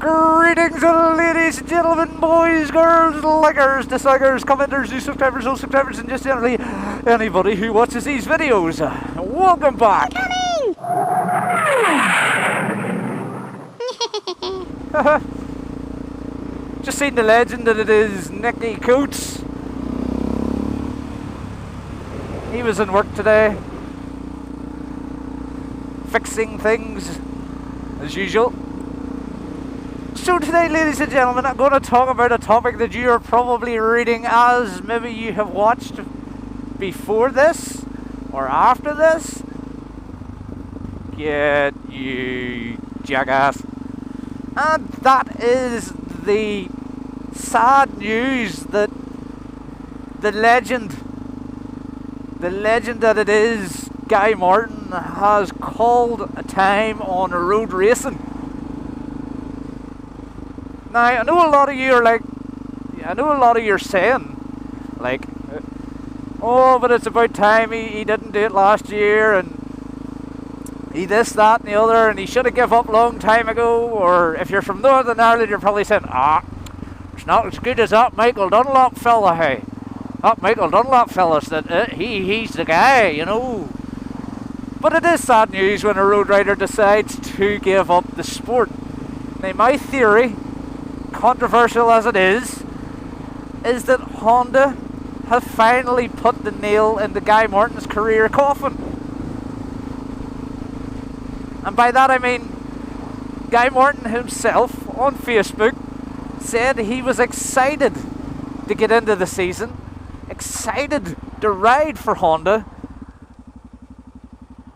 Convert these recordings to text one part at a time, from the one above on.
Greetings, ladies and gentlemen, boys, girls, likers, dislikers, commenters, new subscribers, old subscribers, and just generally anybody who watches these videos. Welcome back! Just seen the legend that it is Nicky Coates. He was in work today, fixing things as usual. So today, ladies and gentlemen, I'm going to talk about a topic that you are probably reading as maybe you have watched before this or after this. Get you jackass. And that is the sad news that the legend that it is Guy Martin has called a time on road racing. Now, I know a lot of you are saying, like, oh, but it's about time he didn't do it last year, and he this, that, and the other, and he should have given up a long time ago. Or if you're from Northern Ireland, you're probably saying, it's not as good as that Michael Dunlop fella, hey. That Michael Dunlop fella said, he's the guy, you know. But it is sad news when a road rider decides to give up the sport. Now, my theory, controversial as it is that Honda have finally put the nail in the Guy Martin's career coffin. And by that I mean, Guy Martin himself on Facebook said he was excited to get into the season, excited to ride for Honda,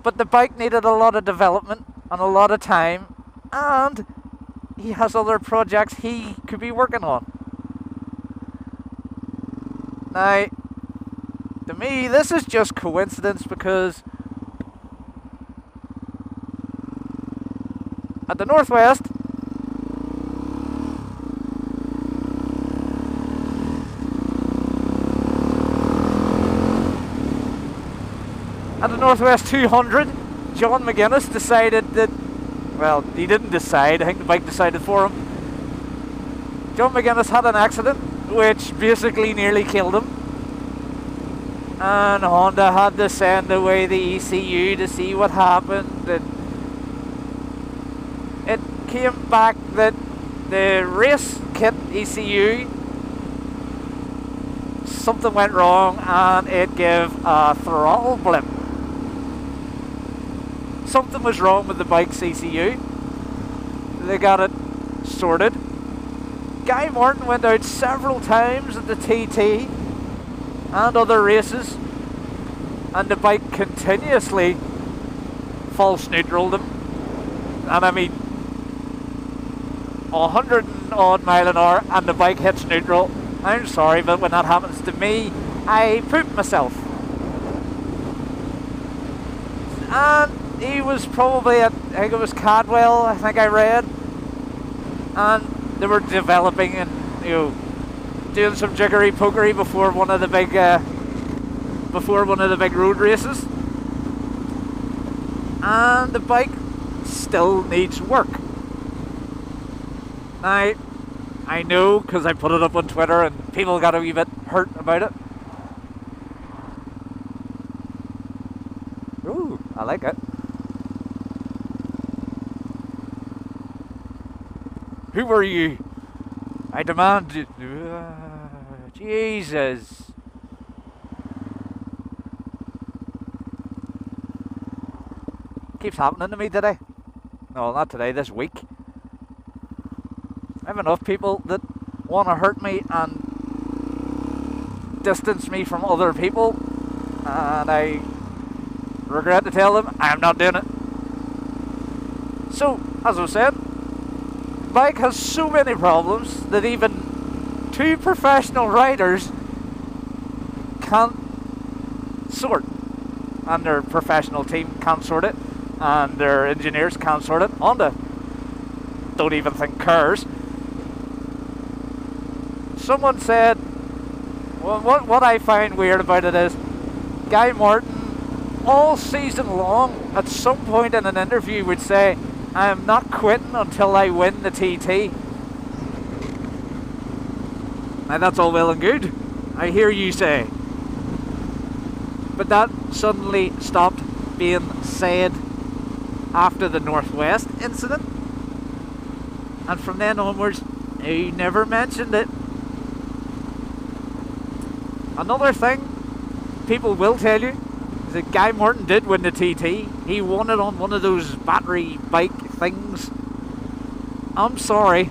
but the bike needed a lot of development and a lot of time, and he has other projects he could be working on. Now, to me, this is just coincidence, because at the Northwest, at the Northwest 200, John McGuinness decided that, well, he didn't decide, I think the bike decided for him. John McGuinness had an accident which basically nearly killed him, and Honda had to send away the ECU to see what happened, and it came back that the race kit ECU, something went wrong and it gave a throttle blip. Something was wrong with the bike's ECU. They got it sorted. Guy Martin went out several times at the TT and other races, and the bike continuously false neutraled him. And I mean, 100 and odd mile an hour and the bike hits neutral. I'm sorry, but when that happens to me, I poop myself. And he was probably at, I think it was Cadwell, I think I read, and they were developing and, you know, doing some jiggery pokery before one of the big road races, and the bike still needs work. Now, I know, because I put it up on Twitter and people got a wee bit hurt about it. Ooh, I like it. Who were you? I demand... Jesus. Keeps happening to me today. No, not today, this week. I have enough people that want to hurt me and distance me from other people, and I regret to tell them I am not doing it. So, as I was saying, the bike has so many problems that even two professional riders can't sort, and their professional team can't sort it, and their engineers can't sort it. Honda don't even think cares. Someone said, well, what I find weird about it is Guy Martin all season long at some point in an interview would say, I am not quitting until I win the TT. Now that's all well and good, I hear you say. But that suddenly stopped being said after the Northwest incident. And from then onwards, he never mentioned it. Another thing people will tell you is that Guy Morton did win the TT. He won it on one of those battery bike things. I'm sorry.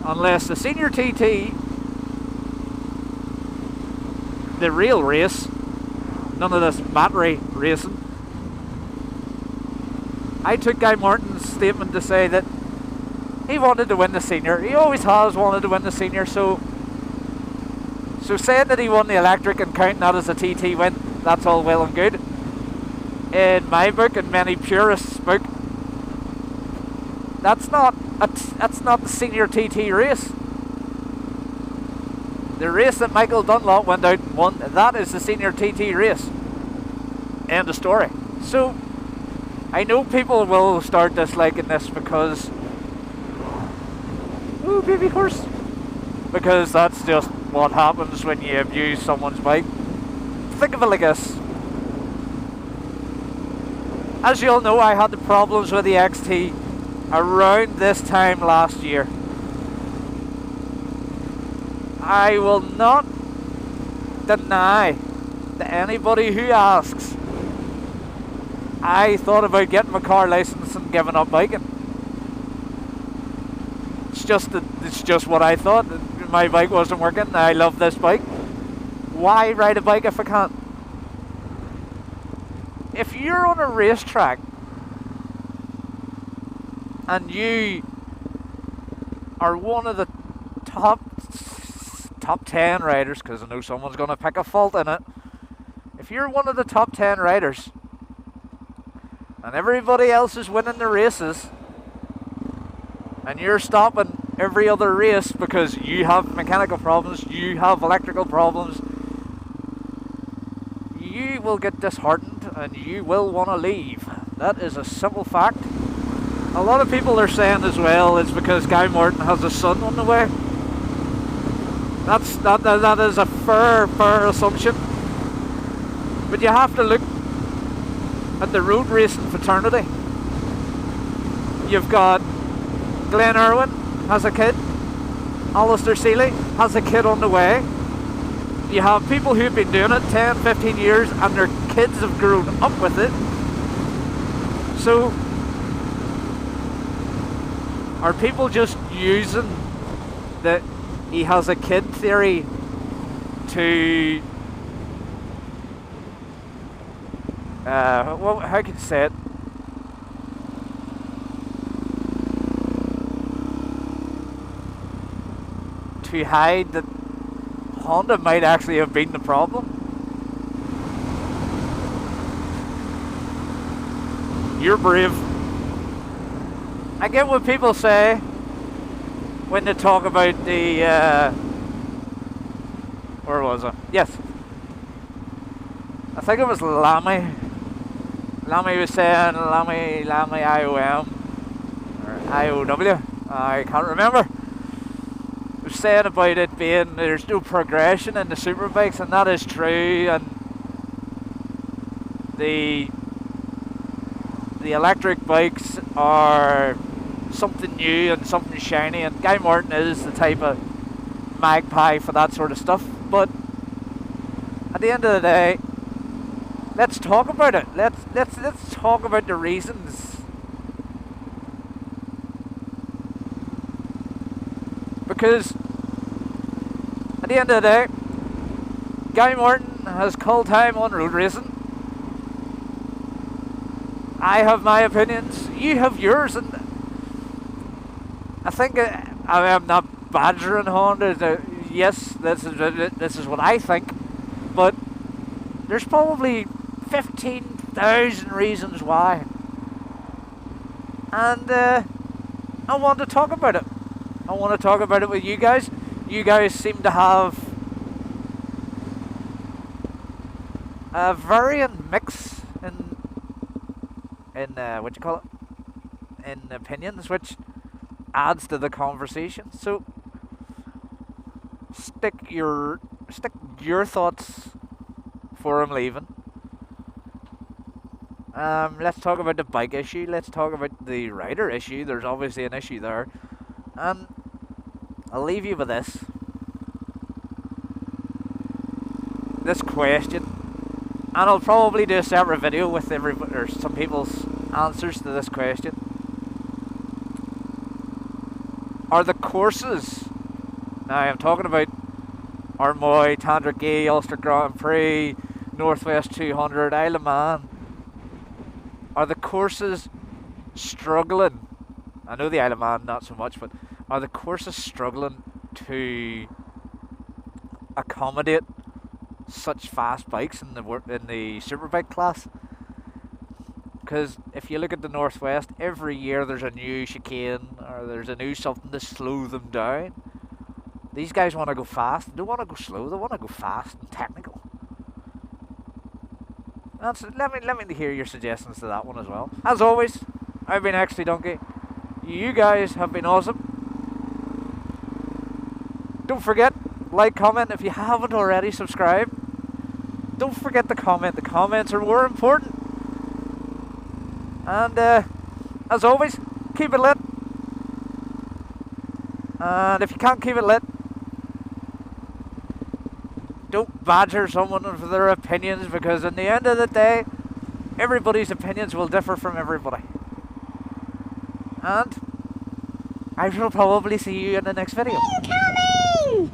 Unless the senior TT, the real race, none of this battery racing. I took Guy Morton's statement to say that he wanted to win the senior. He always has wanted to win the senior, so saying that he won the electric and counting that as a TT win, that's all well and good. In my book, in many purists' book, that's not the senior TT race. The race that Michael Dunlop went out and won, that is the senior TT race. End of story. So I know people will start disliking this because, ooh, baby horse, because that's just what happens when you abuse someone's bike. Think of it like this. As you all know, I had the problems with the XT around this time last year. I will not deny to anybody who asks, I thought about getting my car license and giving up biking. It's just what I thought. My bike wasn't working. I love this bike. Why ride a bike if I can't? If you're on a racetrack and you are one of the top 10 riders, because I know someone's going to pick a fault in it. If you're one of the top 10 riders and everybody else is winning the races and you're stopping every other race because you have mechanical problems, you have electrical problems, you will get disheartened and you will want to leave. That is a simple fact. A lot of people are saying as well it's because Guy Morton has a son on the way. That is a fair assumption. But you have to look at the road racing fraternity. You've got Glenn Irwin has a kid. Alistair Seeley has a kid on the way. You have people who've been doing it 10, 15 years and their kids have grown up with it. So, are people just using the he has a kid theory to well, how can you say it? To hide that Honda might actually have been the problem? You're brave. I get what people say when they talk about the where was I? Yes, I think it was Lammy. Lammy was saying Lammy IOM or IOW. I can't remember. Was saying about it being there's no progression in the superbikes, and that is true. And the electric bikes are something new and something shiny, and Guy Morton is the type of magpie for that sort of stuff. But at the end of the day, let's talk about it. Let's talk about the reasons. Because at the end of the day, Guy Morton has called time on road racing. I have my opinions, you have yours, and I think I'm not badgering Honda. Yes, this is what I think, but there's probably 15,000 reasons why, and I want to talk about it. I want to talk about it with you guys. You guys seem to have a varying mix in what you call it, in opinions, which adds to the conversation. So stick your thoughts for him leaving. Let's talk about the bike issue. Let's talk about the rider issue. There's obviously an issue there. And I'll leave you with this. This question. And I'll probably do a separate video with everybody, or some people's answers to this question. Are the courses, now I'm talking about Armoy, Tandragee, Ulster Grand Prix, Northwest 200, Isle of Man, are the courses struggling? I know the Isle of Man not so much, but are the courses struggling to accommodate such fast bikes in the superbike class? Because if you look at the Northwest, every year there's a new chicane or there's a new something to slow them down. These guys want to go fast. They don't want to go slow. They want to go fast and technical. Let me hear your suggestions to that one as well. As always, I've been XT Donkey. You guys have been awesome. Don't forget, like, comment. If you haven't already, subscribe. Don't forget to comment. The comments are more important. And as always, keep it lit. And if you can't keep it lit, don't badger someone for their opinions, because in the end of the day, everybody's opinions will differ from everybody. And I shall probably see you in the next video. Incoming!